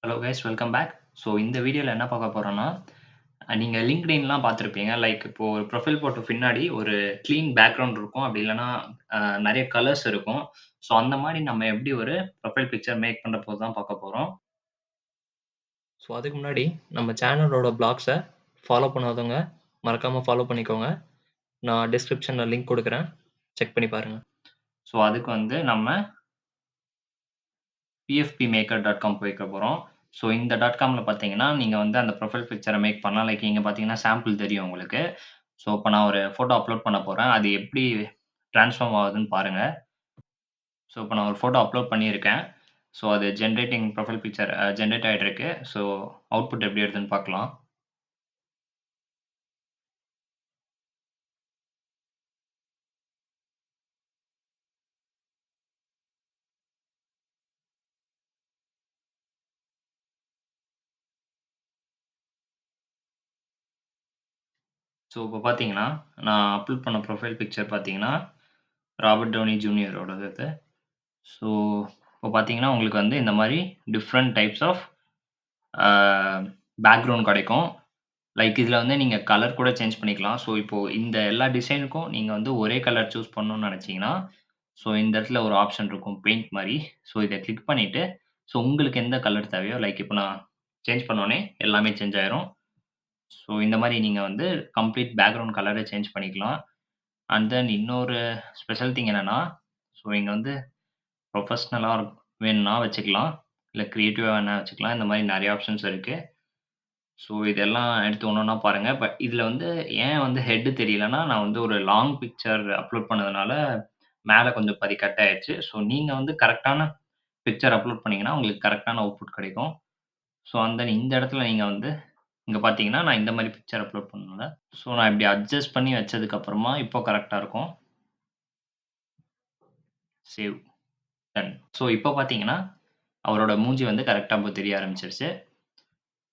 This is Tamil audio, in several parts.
Hello guys welcome back. So இந்த வீடியோல என்ன பார்க்க போறோம்னா, நீங்க LinkedInலாம் பார்த்துருப்பீங்க. லைக் இப்போ ஒரு ப்ரொஃபைல் ஃபோட்டோ பின்னாடி ஒரு கிளீன் பேக்கிரவுண்ட் இருக்கும். அப்படி இல்லன்னா நெறைய கலர்ஸ் இருக்கும். ஸோ அந்த மாரி நம்ம எப்படி ஒரு ப்ரொஃபைல் பிக்சர் மேக் பண்ண போது தான் பார்க்க போறோம். ஸோ அதுக்கு முன்னாடி நம்ம சேனலோட ப்ளாக்ஸ ஃபாலோ பண்ணாதவங்க மறக்காம ஃபாலோ பண்ணிக்கோங்க. நான் டிஸ்கிரிப்ஷன்ல லிங்க் குடுக்குறேன். செக் பண்ணி பாருங்க. ஸோ அதுக்கு வந்து நம்ம pfpmaker.com போய்க்க போறோம். ஸோ இந்த .comல பார்த்தீங்கன்னா, நீங்க வந்து அந்த ப்ரொஃபைல் பிக்சர மேக் பண்ணலாம். லைக் இங்க பார்த்தீங்கன்னா, சாம்பிள் தெரியும் உங்களுக்கு. ஸோ இப்ப நான் ஒரு ஃபோட்டோ அப்லோட் பண்ண போறேன். அது எப்படி ட்ரான்ஸ்ஃபார்ம் ஆகுதுன்னு பாருங்க. ஸோ இப்ப நான் ஒரு ஃபோட்டோ அப்லோட் பண்ணியிருக்கேன். ஸோ அது ஜெனரேட்டிங் ப்ரொஃபைல் பிக்சர் ஜெனரேட் ஆயிட்டு இருக்கு. ஸோ அவுட்புட் எப்படி வருதுன்னு பார்க்கலாம். ஸோ இப்ப பார்த்தீங்கன்னா, நான் அப்லோட் பண்ண ப்ரொஃபைல் பிக்சர் பார்த்தீங்கன்னா, ராபர்ட் டவுனி ஜூனியரோடது இது. ஸோ இப்ப பார்த்தீங்கன்னா, உங்களுக்கு வந்து இந்த மாரி different types of uh background கிடைக்கும். லைக் இதுல வந்து நீங்க கலர் கூட சேஞ்ச் பண்ணிக்கலாம். ஸோ இப்போ இந்த எல்லா டிசைனுக்கும் நீங்க வந்து ஒரே கலர் சூஸ் பண்ணணும்னு நெனச்சீங்கன்னா, ஸோ இந்த இடத்துல ஒரு ஆப்ஷன் இருக்கும் பெயிண்ட் மாரி. ஸோ இத கிளிக் பண்ணிட்டு, ஸோ உங்களுக்கு எந்த கலர் தேவையோ லைக் இப்போ நான் சேஞ்ச் பண்ணோனே எல்லாமே சேஞ்ச் ஆயிரும். ஸோ இந்த மாரி நீங்க வந்து கம்ப்ளீட் பேக்கிரவுண்ட் கலர சேஞ்ச் பண்ணிக்கலாம். அண்ட் தென் இன்னொரு ஸ்பெஷல் திங் என்னன்னா, ஸோ இங்க வந்து ப்ரொஃபஷனலா வேணும்னா வச்சுக்கலாம். இல்ல கிரியேட்டிவா வேணா வச்சுக்கலாம். இந்த மாரி நெறைய ஆப்ஷன்ஸ் இருக்கு. ஸோ இதெல்லாம் எடுத்து ஒண்ணொண்ணா பாருங்க. பட் இதுல வந்து ஏன் வந்து ஹெட் தெரியலன்னா, நான் வந்து ஒரு லாங் பிக்சர் அப்லோட் பண்ணதுனால, மேல கொஞ்சம் பாதி கட் ஆயிருச்சு. ஸோ நீங்க வந்து கரெக்ட்டான பிக்சர் அப்லோட் பண்ணீங்கன்னா, உங்களுக்கு கரெக்ட்டான அவுட்புட் கிடைக்கும். ஸோ அண்ட் தென் இந்த இடத்துல நீங்க வந்து இங்க பார்த்தீங்கன்னா, நான் இந்த மாரி பிக்சர் அப்லோட் பண்ணல. ஸோ நான் இப்படி அட்ஜஸ்ட் பண்ணி வச்சதுக்கு அப்புறமா, இப்போ கரெக்ட்டா இருக்கும். Save, ton. ஸோ இப்போ பார்த்தீங்கன்னா, அவரோட மூஞ்சி வந்து கரெக்ட்டா இப்போ தெரிய ஆரம்பிச்சுருச்சு.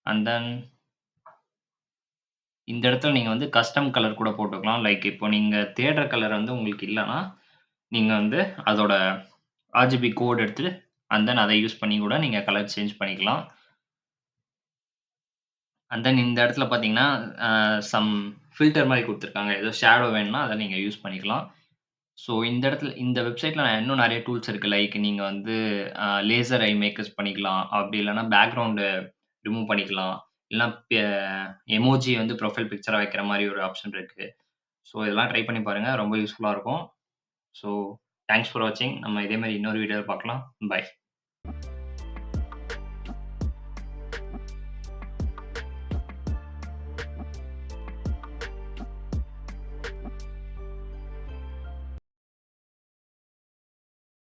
அண்ட் தென் இந்த இடத்துல நீங்க வந்து கஸ்டம் கலர் கூட போட்டுக்கலாம். லைக் இப்போ நீங்க தேடுற கலர் வந்து உங்களுக்கு இல்லன்னா, நீங்க வந்து அதோட RGB கோட் எடுத்து அண்ட் தென் அத யூஸ் பண்ணி கூட நீங்க கலர் சேஞ்ச் பண்ணிக்கலாம். அண்ட் தென் இந்த இடத்துல பார்த்தீங்கன்னா, சம் ஃபில்டர் மாரி குடுத்துருக்காங்க. ஏதோ ஷேடோ வேணும்னா அத நீங்க யூஸ் பண்ணிக்கலாம். ஸோ இந்த இடத்துல இந்த வெப்சைட்ல இன்னும் நெறைய டூல்ஸ் இருக்கு. லைக் நீங்க வந்து லேசர் ஐ மேக்கர்ஸ் பண்ணிக்கலாம். அப்படி இல்லன்னா பேக்கிரவுண்ட் ரிமூவ் பண்ணிக்கலாம். இல்லன்னா எமோஜி வந்து ப்ரொஃபைல் பிக்சரா வைக்கிற மாரி ஒரு ஆப்ஷன் இருக்கு. ஸோ இதெல்லாம் ட்ரை பண்ணி பாருங்க. ரொம்ப யூஸ்ஃபுல்லா இருக்கும். ஸோ தேங்க்ஸ் ஃபார் வாட்சிங். நம்ம இதே மாரி இன்னொரு வீடியோல பார்க்கலாம். பாய்.